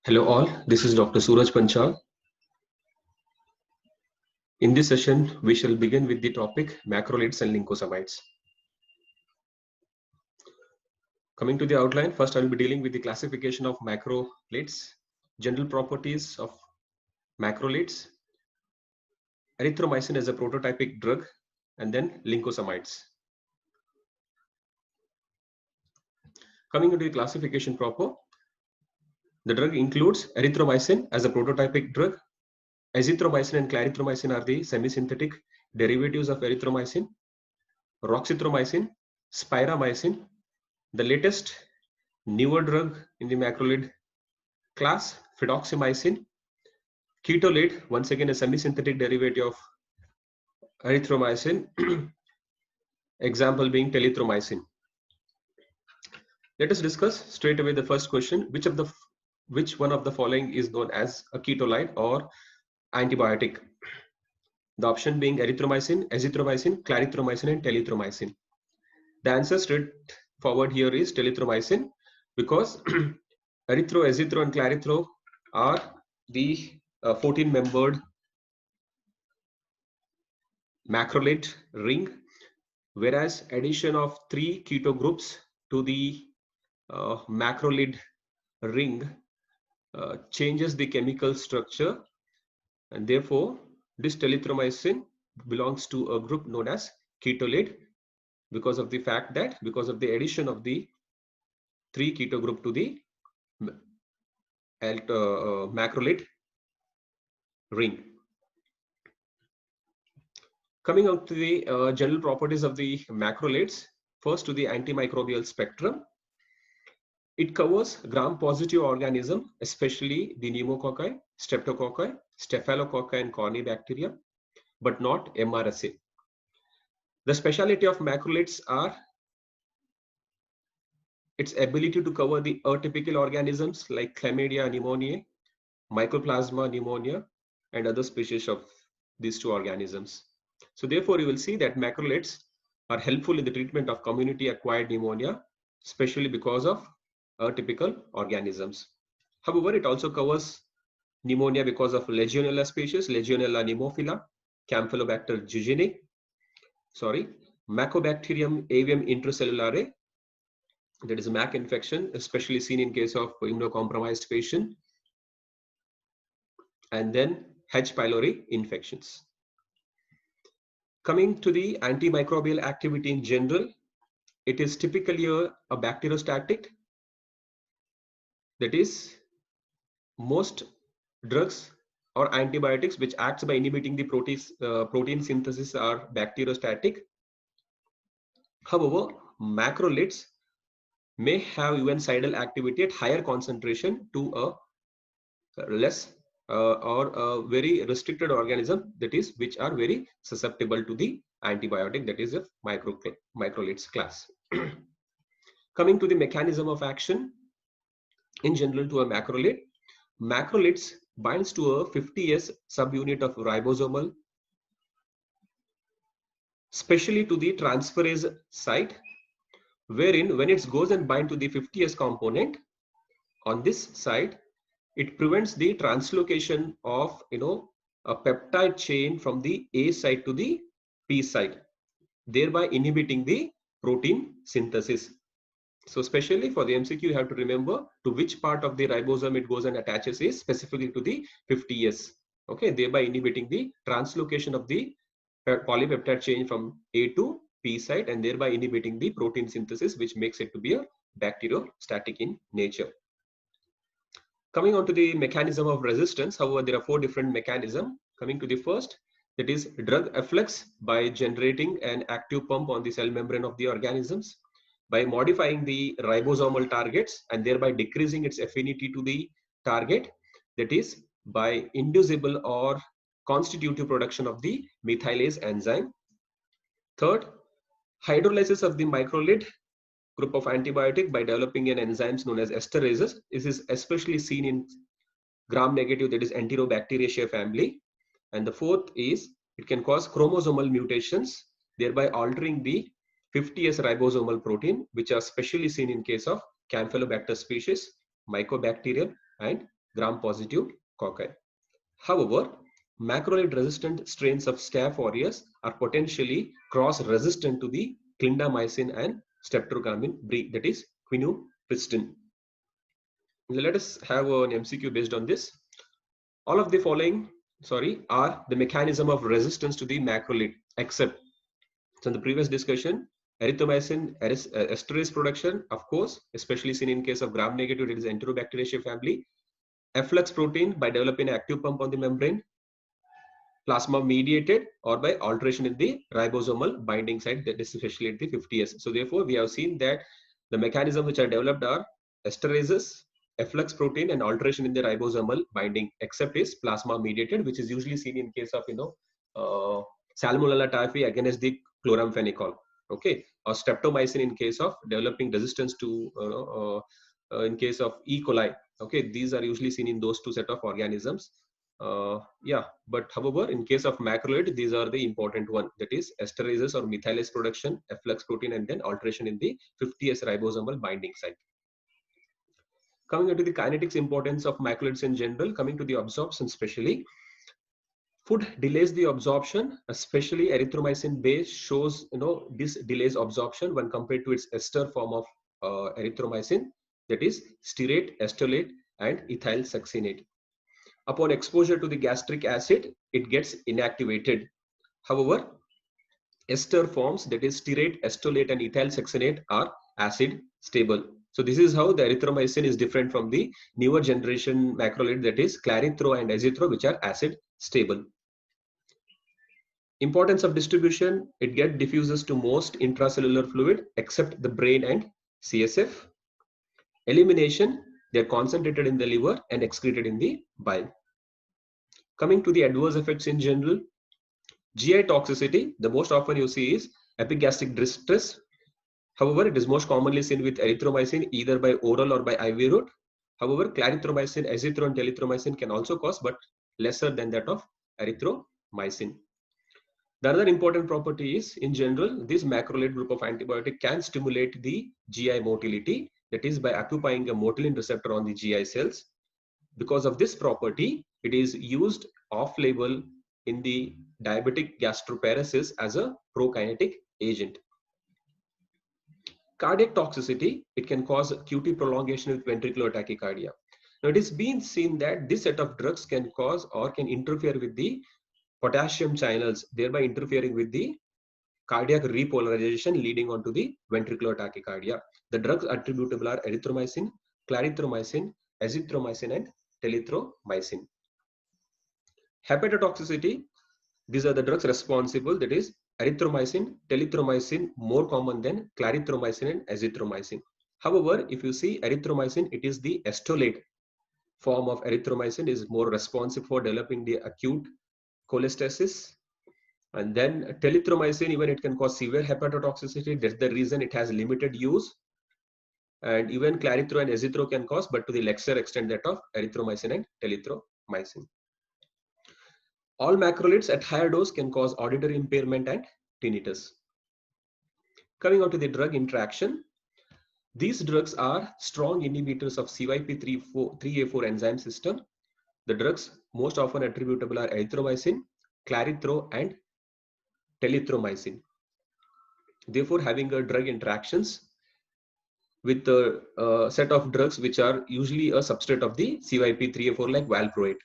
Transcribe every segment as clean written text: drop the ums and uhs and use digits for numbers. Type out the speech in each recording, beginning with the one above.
Hello all, this is Dr. Suraj Panchal. In this session, we shall begin with the topic macrolides and lincosamides. Coming to the outline, first I will be dealing with the classification of macrolides, general properties of macrolides, erythromycin as a prototypic drug, and then lincosamides. Coming into the classification proper, the drug includes erythromycin as a prototypic drug. Azithromycin and clarithromycin are the semi-synthetic derivatives of erythromycin. Roxithromycin, spiramycin, the latest newer drug in the macrolide class, fidaxomicin, ketolate, once again a semi-synthetic derivative of erythromycin, example being telithromycin. Let us discuss straight away the first question: which one of the following is known as a ketolide or antibiotic? The option being erythromycin, azithromycin, clarithromycin, and telithromycin. The answer straightforward here is telithromycin, because erythro, azithro, and clarithro are the 14-membered macrolide ring, whereas addition of 3 keto groups to the macrolide ring changes the chemical structure, and therefore this telithromycin belongs to a group known as ketolate, because of the fact that because of the addition of the 3 keto group to the macrolide ring. Coming out to the general properties of the macrolides, first to the antimicrobial spectrum. It covers gram-positive organism, especially the pneumococci, streptococci, staphylococci, and corynebacterium, but not MRSA. The speciality of macrolides are its ability to cover the atypical organisms like Chlamydia pneumoniae, Mycoplasma pneumonia, and other species of these two organisms. So therefore, you will see that macrolides are helpful in the treatment of community-acquired pneumonia, especially because of atypical organisms. However, it also covers pneumonia because of Legionella species, Legionella pneumophila, Campylobacter jejuni, Mycobacterium avium intracellulare, that is a MAC infection, especially seen in case of immunocompromised patient, and then H. pylori infections. Coming to the antimicrobial activity in general, it is typically a bacteriostatic. That is, most drugs or antibiotics which acts by inhibiting the protein synthesis are bacteriostatic. However, macrolides may have evencidal activity at higher concentration to a less or a very restricted organism, that is, which are very susceptible to the antibiotic, that is a macrolides class. Coming to the mechanism of action in general to a macrolide, macrolides binds to a 50S subunit of ribosomal, especially to the transferase site, wherein when it goes and bind to the 50S component on this site, it prevents the translocation of a peptide chain from the A site to the P site, thereby inhibiting the protein synthesis. So especially for the MCQ, you have to remember to which part of the ribosome it goes and attaches is specifically to the 50S. Okay, thereby inhibiting the translocation of the polypeptide chain from A to P site, and thereby inhibiting the protein synthesis, which makes it to be a bacteriostatic in nature. Coming on to the mechanism of resistance, however, there are 4 different mechanisms. Coming to the first, that is drug efflux by generating an active pump on the cell membrane of the organisms, by modifying the ribosomal targets and thereby decreasing its affinity to the target, that is by inducible or constitutive production of the methylase enzyme. Third, hydrolysis of the macrolide group of antibiotic by developing an enzymes known as esterases. This is especially seen in gram-negative, that is Enterobacteriaceae family. And the fourth is it can cause chromosomal mutations, thereby altering the 50S ribosomal protein, which are specially seen in case of Campylobacter species, Mycobacterium, and gram-positive cocci. However, macrolide resistant strains of Staph aureus are potentially cross-resistant to the clindamycin and streptogramin brie, that is quinupristin. Let us have an MCQ based on this. All of the following, are the mechanism of resistance to the macrolide, except, so in the previous discussion, erythromycin esterase production, of course, especially seen in case of gram-negative, it is Enterobacteriaceae family. Efflux protein by developing an active pump on the membrane, plasma mediated, or by alteration in the ribosomal binding site, that is especially at the 50S. So therefore, we have seen that the mechanism which are developed are esterases, efflux protein, and alteration in the ribosomal binding, except is plasma mediated, which is usually seen in case of Salmonella typhi against the chloramphenicol, okay, or streptomycin in case of developing resistance to in case of E. coli. Okay, these are usually seen in those two set of organisms. Yeah, but however, in case of macrolide, these are the important one, that is esterases or methylase production, efflux protein, and then alteration in the 50S ribosomal binding site. Coming into the kinetics importance of macrolides in general, coming to the absorption specially, food delays the absorption, especially erythromycin base shows, this delays absorption when compared to its ester form of erythromycin, that is stearate, estolate, and ethyl succinate. Upon exposure to the gastric acid, it gets inactivated. However, ester forms, that is stearate, estolate, and ethyl succinate, are acid stable. So this is how the erythromycin is different from the newer generation macrolide, that is clarithrol and azithro, which are acid stable. Importance of distribution, it gets diffuses to most intracellular fluid except the brain and CSF. Elimination, they are concentrated in the liver and excreted in the bile. Coming to the adverse effects in general, GI toxicity, the most often you see is epigastric distress. However, it is most commonly seen with erythromycin either by oral or by IV route. However, clarithromycin, azithro, and telithromycin can also cause, but lesser than that of erythromycin. The other important property is, in general, this macrolide group of antibiotic can stimulate the GI motility, that is by occupying a motilin receptor on the GI cells. Because of this property, it is used off-label in the diabetic gastroparesis as a prokinetic agent. Cardiac toxicity, it can cause QT prolongation with ventricular tachycardia. Now, it is been seen that this set of drugs can cause or can interfere with the potassium channels, thereby interfering with the cardiac repolarization, leading on to the ventricular tachycardia. The drugs attributable are erythromycin, clarithromycin, azithromycin, and telithromycin. Hepatotoxicity, these are the drugs responsible, that is erythromycin, telithromycin, more common than clarithromycin and azithromycin. However, if you see erythromycin, it is the estolate form of erythromycin is more responsive for developing the acute cholestasis. And then telithromycin, even it can cause severe hepatotoxicity. That's the reason it has limited use. And even clarithrol and azithro can cause, but to the lesser extent that of erythromycin and telithromycin. All macrolides at higher dose can cause auditory impairment and tinnitus. Coming on to the drug interaction, these drugs are strong inhibitors of CYP3A4 enzyme system. The drugs most often attributable are erythromycin, clarithrol, and telithromycin. Therefore, having a drug interactions with a set of drugs which are usually a substrate of the CYP3A4 like valproate.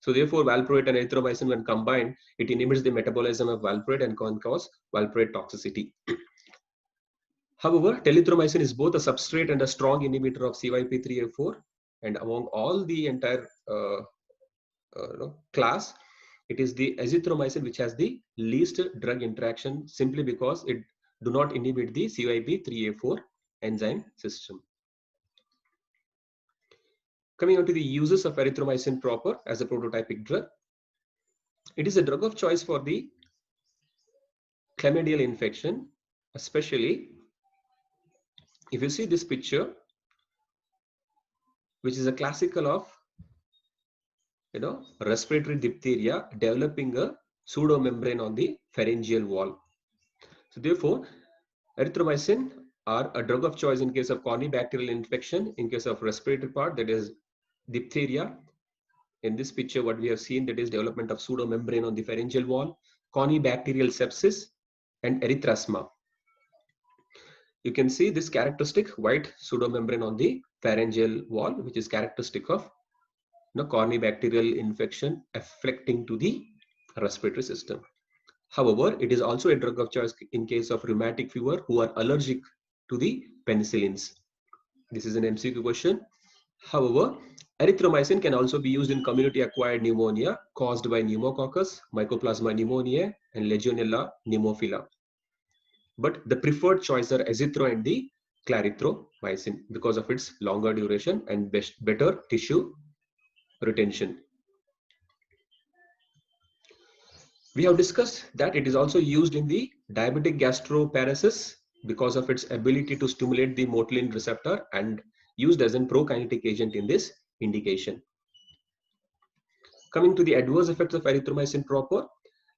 So therefore, valproate and erythromycin when combined, it inhibits the metabolism of valproate and can cause valproate toxicity. However, telithromycin is both a substrate and a strong inhibitor of CYP3A4, and among all the entire class, it is the azithromycin which has the least drug interaction, simply because it do not inhibit the CYP3A4 enzyme system. Coming on to the uses of erythromycin proper as a prototypic drug, it is a drug of choice for the chlamydial infection, especially if you see this picture, which is a classical of respiratory diphtheria developing a pseudomembrane on the pharyngeal wall. So therefore, erythromycin are a drug of choice in case of corynebacterial infection, in case of respiratory part, that is diphtheria. In this picture, what we have seen, that is development of pseudomembrane on the pharyngeal wall, cornybacterial sepsis, and erythrasma. You can see this characteristic white pseudomembrane on the pharyngeal wall, which is characteristic of cornybacterial infection affecting to the respiratory system. However, it is also a drug of choice in case of rheumatic fever who are allergic to the penicillins. This is an MCQ question. However, erythromycin can also be used in community-acquired pneumonia caused by pneumococcus, Mycoplasma pneumoniae, and Legionella pneumophila. But the preferred choice are azithro and the clarithromycin because of its longer duration and better tissue retention. We have discussed that it is also used in the diabetic gastroparesis because of its ability to stimulate the motilin receptor and used as a prokinetic agent in this indication. Coming to the adverse effects of erythromycin proper,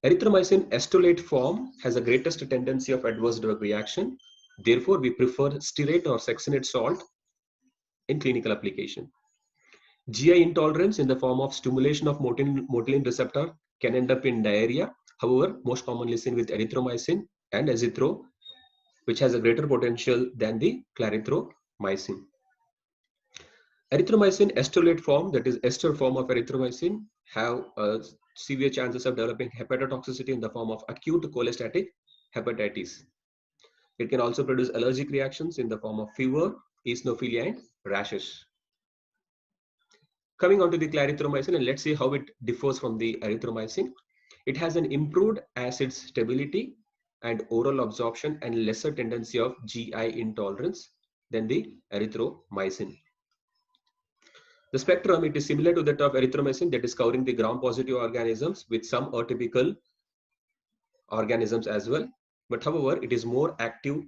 erythromycin estolate form has a greatest tendency of adverse drug reaction. Therefore, we prefer stearate or succinate salt in clinical application. GI intolerance in the form of stimulation of motilin receptor can end up in diarrhea. However, most commonly seen with erythromycin and azithro, which has a greater potential than the clarithromycin. Erythromycin estolate form, that is ester form of erythromycin, have severe chances of developing hepatotoxicity in the form of acute cholestatic hepatitis. It can also produce allergic reactions in the form of fever, eosinophilia, and rashes. Coming on to the clarithromycin, and let's see how it differs from the erythromycin. It has an improved acid stability and oral absorption and lesser tendency of GI intolerance than the erythromycin. The spectrum, it is similar to that of erythromycin, that is covering the gram-positive organisms with some atypical organisms as well. But however, it is more active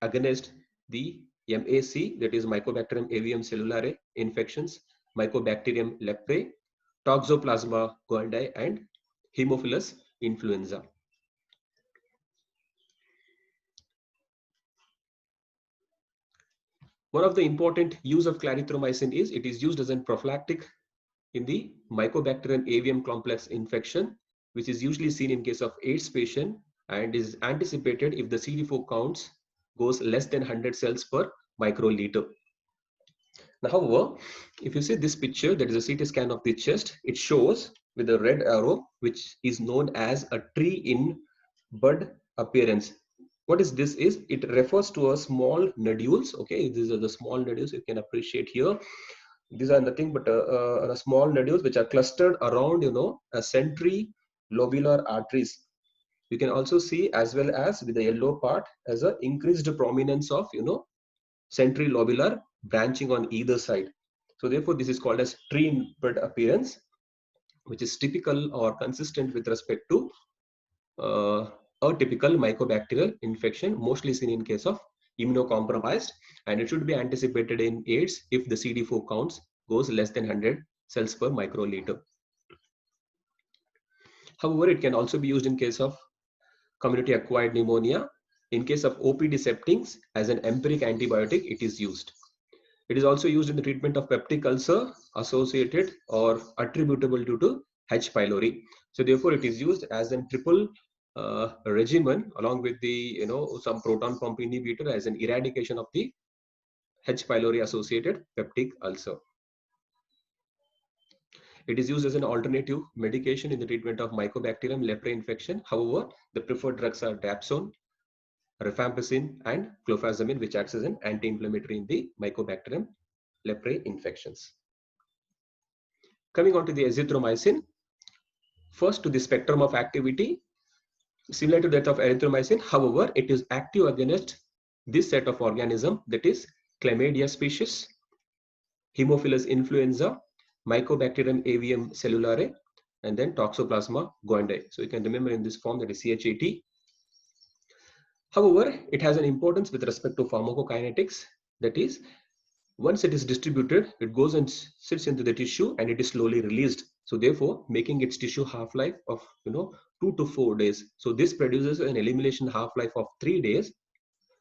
against the MAC, that is Mycobacterium avium cellulare infections, Mycobacterium leprae, Toxoplasma gondii, and Haemophilus influenza. One of the important use of clarithromycin is it is used as a prophylactic in the Mycobacterium avium complex infection, which is usually seen in case of AIDS patient and is anticipated if the CD4 counts goes less than 100 cells per microliter. Now, however, if you see this picture, that is a CT scan of the chest, it shows with a red arrow, which is known as a tree in bud appearance. What is this? Is it refers to a small nodules? Okay, these are the small nodules you can appreciate here. These are nothing but small nodules which are clustered around, a centrilobular arteries. You can also see, as well as with the yellow part, as a increased prominence of, centrilobular branching on either side. So therefore, this is called as tree in bud appearance, which is typical or consistent with respect to atypical mycobacterial infection, mostly seen in case of immunocompromised, and it should be anticipated in AIDS if the CD4 counts goes less than 100 cells per microliter. However, it can also be used in case of community acquired pneumonia. In case of OPD septins, as an empiric antibiotic, it is used. It is also used in the treatment of peptic ulcer associated or attributable to H. pylori. So therefore, it is used as a triple regimen along with the some proton pump inhibitor as an eradication of the H. pylori associated peptic ulcer. It is used as an alternative medication in the treatment of Mycobacterium leprae infection. However, the preferred drugs are dapsone, rifampicin, and clofazimine, which acts as an anti-inflammatory in the Mycobacterium leprae infections. Coming on to the azithromycin, first to the spectrum of activity, similar to that of erythromycin. However, it is active against this set of organism, that is Chlamydia species, Haemophilus influenza, Mycobacterium avium cellulare, and then Toxoplasma gondii. So you can remember in this form, that is CHAT. However, it has an importance with respect to pharmacokinetics, that is, once it is distributed, it goes and sits into the tissue and it is slowly released. So therefore, making its tissue half-life of 2 to 4 days. So this produces an elimination half-life of 3 days.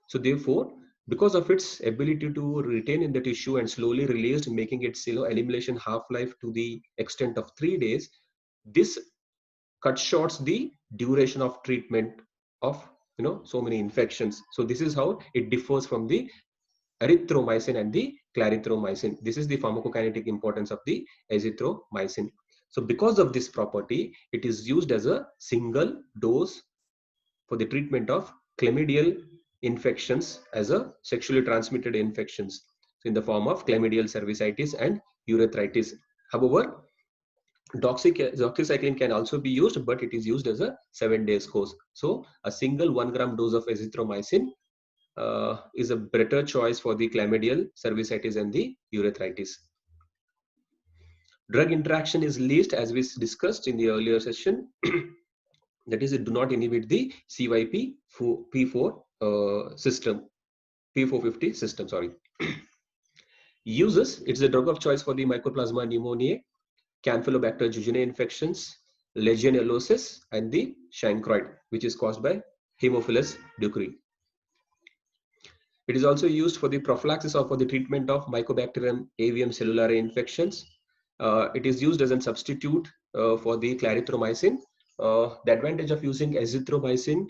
So therefore, Because of its ability to retain in the tissue and slowly released, making its elimination half-life to the extent of 3 days, this cut shorts the duration of treatment of so many infections. So this is how it differs from the erythromycin and the clarithromycin. This is the pharmacokinetic importance of the azithromycin. So because of this property, it is used as a single dose for the treatment of chlamydial infections as a sexually transmitted infections, so in the form of chlamydial cervicitis and urethritis. However, doxycycline can also be used, but it is used as a 7-day course. So a single 1 gram dose of azithromycin is a better choice for the chlamydial cervicitis and the urethritis. Drug interaction is least, as we discussed in the earlier session. That is, it do not inhibit the CYP4 system, P450 system, sorry. Uses, it's a drug of choice for the Mycoplasma pneumoniae, Campylobacter jejuni infections, legionellosis, and the chancroid, which is caused by Haemophilus ducrei. It is also used for the prophylaxis or for the treatment of Mycobacterium avium cellulare infections. It is used as a substitute for the clarithromycin. The advantage of using azithromycin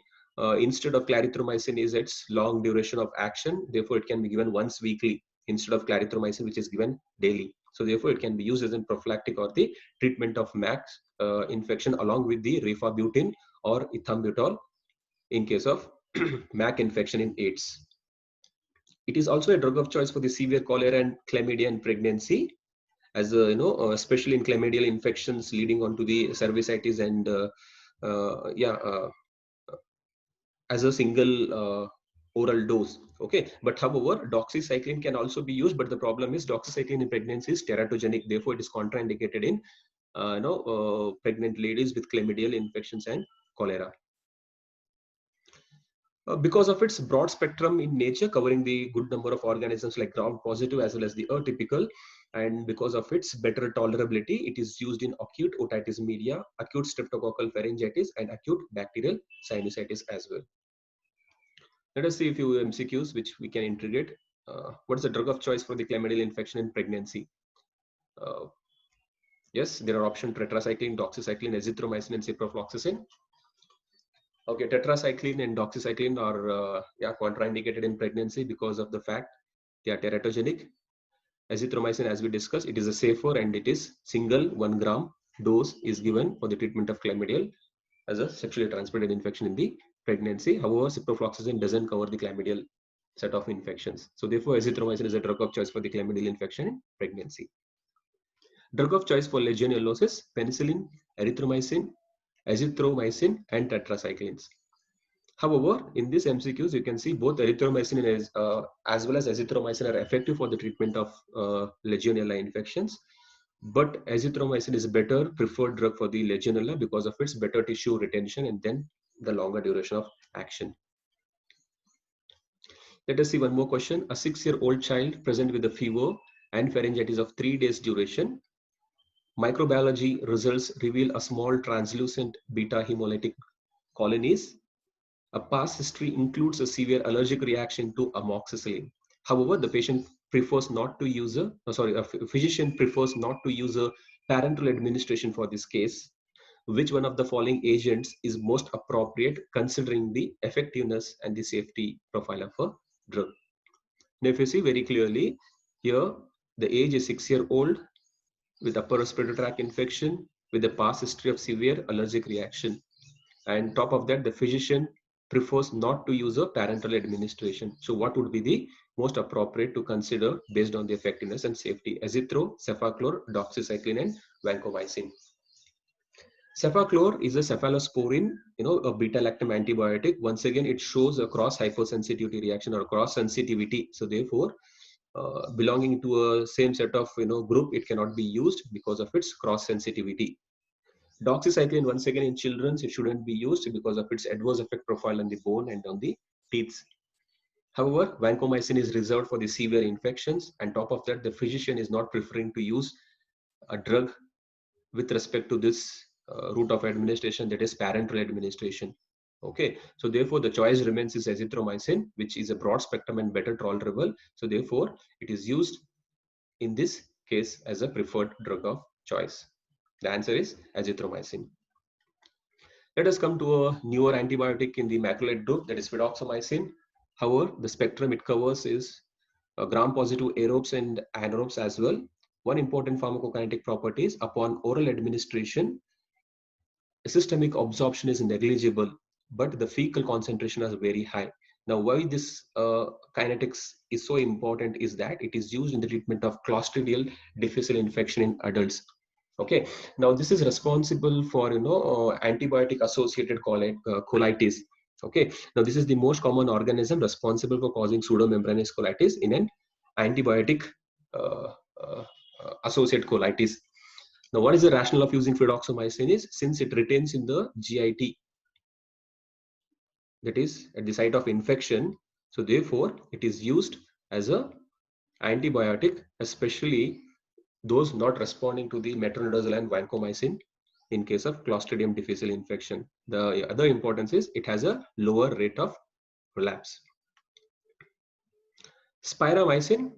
instead of clarithromycin is its long duration of action. Therefore, it can be given once weekly instead of clarithromycin, which is given daily. So therefore, it can be used as a prophylactic or the treatment of MAC infection along with the rifabutin or ethambutol in case of MAC infection in AIDS. It is also a drug of choice for the severe cholera and chlamydia in pregnancy, as especially in chlamydial infections leading on to the cervicitis and as a single oral dose. Okay, but however, doxycycline can also be used, but the problem is doxycycline in pregnancy is teratogenic. Therefore, it is contraindicated in pregnant ladies with chlamydial infections and cholera. Because of its broad spectrum in nature, covering the good number of organisms like gram-positive as well as the atypical, and because of its better tolerability, it is used in acute otitis media, acute streptococcal pharyngitis, and acute bacterial sinusitis as well. Let us see a few MCQs which we can integrate. What is the drug of choice for the chlamydial infection in pregnancy? Yes, there are options: tetracycline, doxycycline, azithromycin, and ciprofloxacin. Okay, tetracycline and doxycycline are contraindicated in pregnancy because of the fact they are teratogenic. Azithromycin, as we discussed, it is a safer and it is single 1 gram dose is given for the treatment of chlamydial as a sexually transmitted infection in the pregnancy. However, ciprofloxacin doesn't cover the chlamydial set of infections. So therefore, azithromycin is a drug of choice for the chlamydial infection in pregnancy. Drug of choice for legionellosis: penicillin, erythromycin, azithromycin, and tetracyclines. However, in these MCQs, you can see both erythromycin as well as azithromycin are effective for the treatment of Legionella infections. But azithromycin is a better preferred drug for the Legionella because of its better tissue retention and then the longer duration of action. Let us see one more question. A 6-year-old child present with a fever and pharyngitis of 3 days duration. Microbiology results reveal a small translucent beta hemolytic colonies. A past history includes a severe allergic reaction to amoxicillin. However, the patient prefers not to use a physician prefers not to use a parenteral administration for this case. Which one of the following agents is most appropriate considering the effectiveness and the safety profile of a drug? Now, if you see very clearly here, the age is 6-year-old with upper respiratory tract infection with a past history of severe allergic reaction. And top of that, the physician prefers not to use a parenteral administration. So what would be the most appropriate to consider based on the effectiveness and safety? Azithro, cefaclor, doxycycline, and vancomycin. Cefaclor is a cephalosporin, a beta-lactam antibiotic. Once again, it shows a cross hypersensitivity reaction or cross sensitivity. So therefore, belonging to a same set of group, it cannot be used because of its cross sensitivity. Doxycycline, once again, in children, it shouldn't be used because of its adverse effect profile on the bone and on the teeth. However, vancomycin is reserved for the severe infections, and top of that, the physician is not preferring to use a drug with respect to this route of administration, that is parenteral administration. Okay, so therefore the choice remains is azithromycin, which is a broad spectrum and better tolerable. So therefore it is used in this case as a preferred drug of choice. The answer is azithromycin. Let us come to a newer antibiotic in the macrolide group, that is fidaxomicin. However, the spectrum it covers is gram-positive aerobes and anaerobes as well. One important pharmacokinetic property is upon oral administration, systemic absorption is negligible, but the fecal concentration is very high. Now, why this kinetics is so important is that it is used in the treatment of Clostridial difficile infection in adults. Okay, now this is responsible for antibiotic associated colitis. Okay, now this is the most common organism responsible for causing pseudomembranous colitis in an antibiotic uh, uh, associated colitis. Now, what is the rationale of using fidaxomicin is since it retains in the GIT, that is at the site of infection. So therefore, it is used as a antibiotic, especially those not responding to the metronidazole and vancomycin in case of Clostridium difficile infection. The other importance is it has a lower rate of relapse. Spiramycin,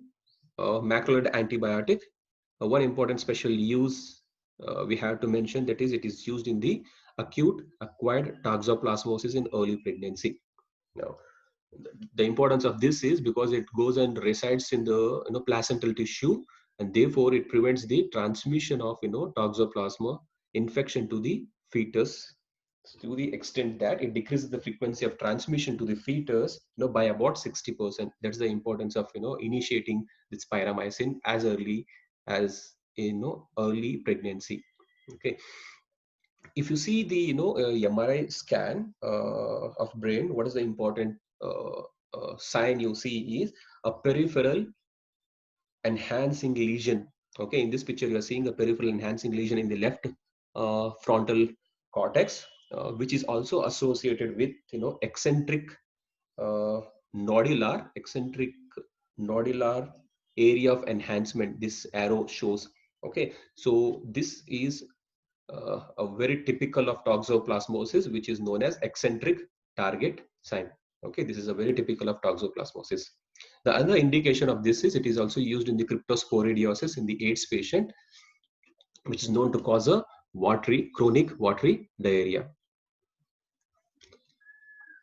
macrolide antibiotic. One important special use we have to mention, that is it is used in the acute acquired toxoplasmosis in early pregnancy. Now, the importance of this is because it goes and resides in the placental tissue, and therefore it prevents the transmission of toxoplasma infection to the fetus, to the extent that it decreases the frequency of transmission to the fetus by about 60%. That's the importance of initiating this pyramycin as early as early pregnancy. Okay, if you see the MRI scan of brain, what is the important sign you see is a peripheral enhancing lesion. Okay, in this picture you are seeing a peripheral enhancing lesion in the left frontal cortex, which is also associated with eccentric uh, eccentric nodular area of enhancement. This arrow shows. Okay, so this is a very typical of toxoplasmosis, which is known as eccentric target sign. Okay, this is a very typical of toxoplasmosis. The other indication of this is it is also used in the cryptosporidiosis in the AIDS patient, which is known to cause a chronic watery diarrhea.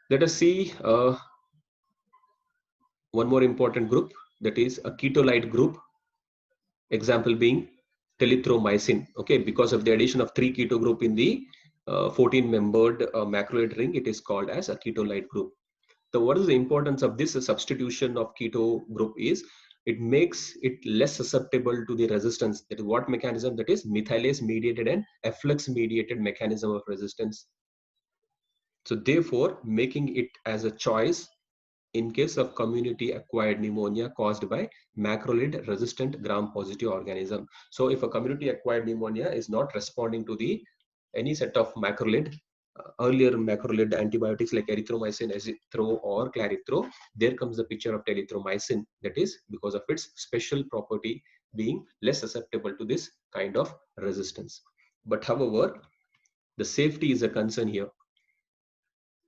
Let us see one more important group, that is a ketolide group. Example being telithromycin. Okay, because of the addition of 3 keto group in the 14-membered macrolide ring, it is called as a ketolide group. So what is the importance of this substitution of keto group is it makes it less susceptible to the resistance. That is what mechanism? That is methylase mediated and efflux mediated mechanism of resistance. So therefore, making it as a choice in case of community acquired pneumonia caused by macrolide resistant gram positive organism. So if a community acquired pneumonia is not responding to the any set of macrolide earlier macrolide antibiotics like erythromycin, azithro or clarithro, there comes the picture of telithromycin, that is because of its special property being less susceptible to this kind of resistance. But however, the safety is a concern here.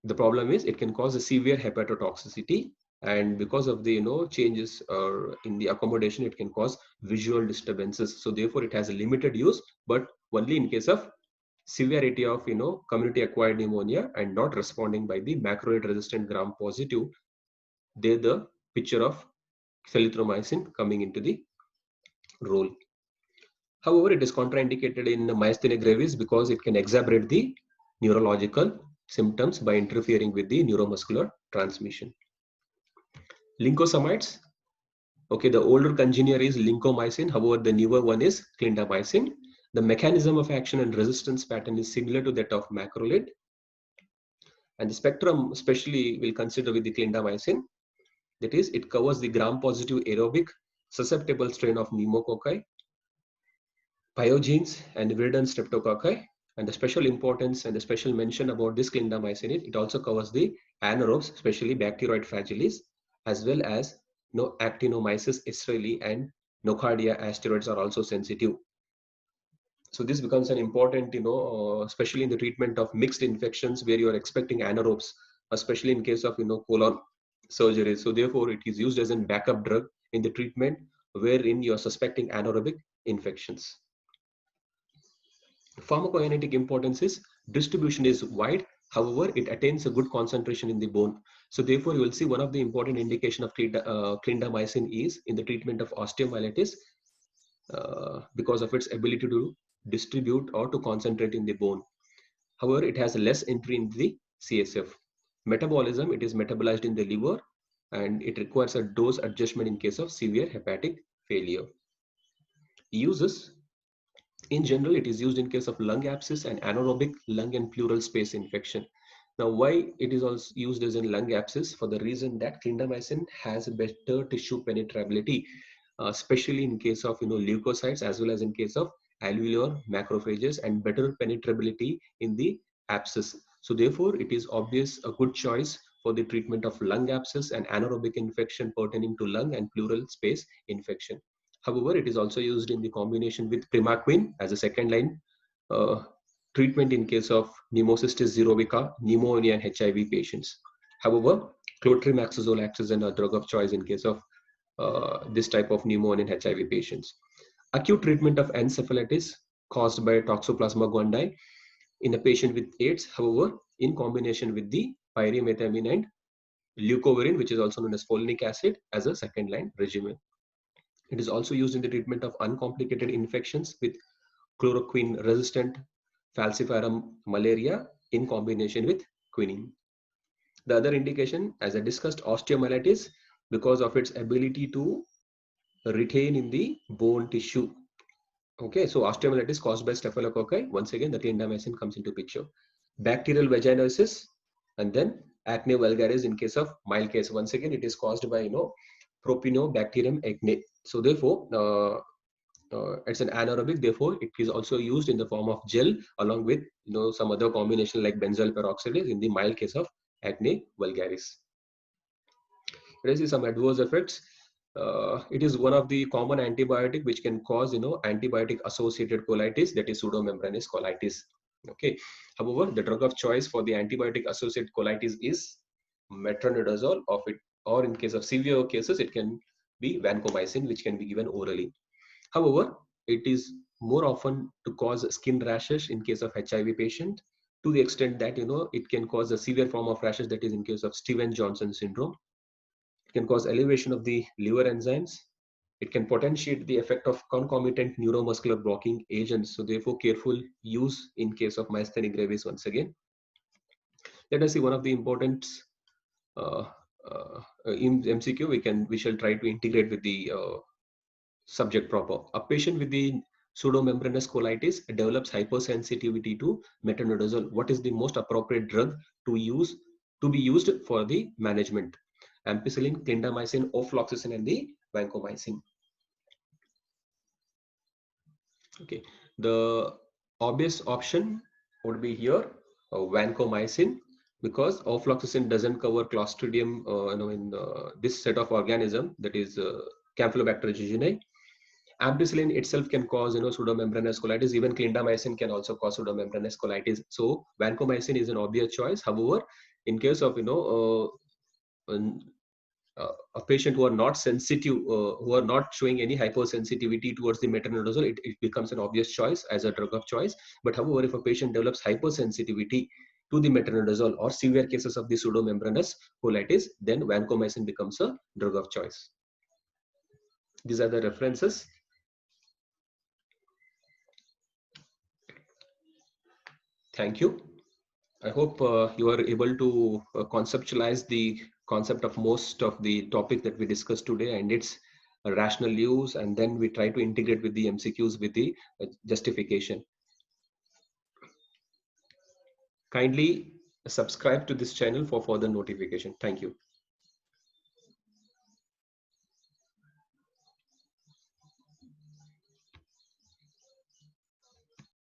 The problem is it can cause a severe hepatotoxicity, and because of the changes in the accommodation, it can cause visual disturbances. So therefore it has a limited use, but only in case of severity of community acquired pneumonia and not responding by the macrolide resistant gram positive. There the picture of telithromycin coming into the role. However, it is contraindicated in myasthenia gravis because it can exacerbate the neurological symptoms by interfering with the neuromuscular transmission. Lincosamides. Okay, the older congener is lincomycin. However, the newer one is clindamycin. The mechanism of action and resistance pattern is similar to that of macrolide. And the spectrum especially will consider with the clindamycin. That is, it covers the gram-positive aerobic susceptible strain of pneumococci, pyogenes, and viridans streptococci. And the special importance and the special mention about this clindamycin is it also covers the anaerobes, especially Bacteroid fragilis, as well as Actinomyces israeli and Nocardia asteroids are also sensitive. So this becomes an important, especially in the treatment of mixed infections where you are expecting anaerobes, especially in case of, colon surgery. So therefore, it is used as a backup drug in the treatment wherein you are suspecting anaerobic infections. Pharmacokinetic importance is distribution is wide. However, it attains a good concentration in the bone. So therefore, you will see one of the important indication of clindamycin is in the treatment of osteomyelitis because of its ability to distribute or to concentrate in the bone. However, it has less entry in the CSF. Metabolism, it is metabolized in the liver and it requires a dose adjustment in case of severe hepatic failure. Uses, in general, it is used in case of lung abscess and anaerobic lung and pleural space infection. Now, why it is also used as in lung abscess? For the reason that clindamycin has better tissue penetrability, especially in case of leukocytes as well as in case of alveolar macrophages, and better penetrability in the abscess. So therefore, it is obvious a good choice for the treatment of lung abscess and anaerobic infection pertaining to lung and pleural space infection. However, it is also used in the combination with primaquine as a second line treatment in case of pneumocystis xerovica, pneumonia, and HIV patients. However, clotrimazole acts as a drug of choice in case of this type of pneumonia and HIV patients. Acute treatment of encephalitis caused by Toxoplasma gondii in a patient with AIDS, however, in combination with the pyrimethamine and leucovorin, which is also known as folinic acid, as a second line regimen. It is also used in the treatment of uncomplicated infections with chloroquine resistant falciparum malaria in combination with quinine. The other indication, as I discussed, osteomyelitis, because of its ability to retain in the bone tissue. Okay, so osteomyelitis caused by staphylococci. Once again, the clindamycin comes into picture. Bacterial vaginosis, and then acne vulgaris in case of mild case. Once again, it is caused by Propionibacterium acne. So therefore, it's an anaerobic. Therefore, it is also used in the form of gel along with some other combination like benzoyl peroxidase in the mild case of acne vulgaris. There is some adverse effects. It is one of the common antibiotic which can cause antibiotic associated colitis, that is pseudomembranous colitis. Okay. However, the drug of choice for the antibiotic associated colitis is metronidazole, or in case of severe cases it can be vancomycin, which can be given orally. However, it is more often to cause skin rashes in case of HIV patient, to the extent that it can cause a severe form of rashes, that is in case of Stevens-Johnson syndrome. It can cause elevation of the liver enzymes. It can potentiate the effect of concomitant neuromuscular blocking agents. So therefore, careful use in case of myasthenia gravis once again. Let us see one of the important in MCQ. We shall try to integrate with the subject proper. A patient with the pseudomembranous colitis develops hypersensitivity to metronidazole. What is the most appropriate drug to be used for the management? Ampicillin, clindamycin, ofloxacin, and the vancomycin. Okay, the obvious option would be here vancomycin, because ofloxacin doesn't cover Clostridium in this set of organism, that is Campylobacter jejuni. Ampicillin itself can cause pseudomembranous colitis. Even clindamycin can also cause pseudomembranous colitis. So vancomycin is an obvious choice. However, in case of a patient who are not sensitive, who are not showing any hypersensitivity towards the metronidazole, it becomes an obvious choice as a drug of choice. But however, if a patient develops hypersensitivity to the metronidazole or severe cases of the pseudomembranous colitis, then vancomycin becomes a drug of choice. These are the references. Thank you. I hope you are able to conceptualize the concept of most of the topic that we discussed today and its rational use, and then we try to integrate with the MCQs with the justification. Kindly subscribe to this channel for further notification. Thank you.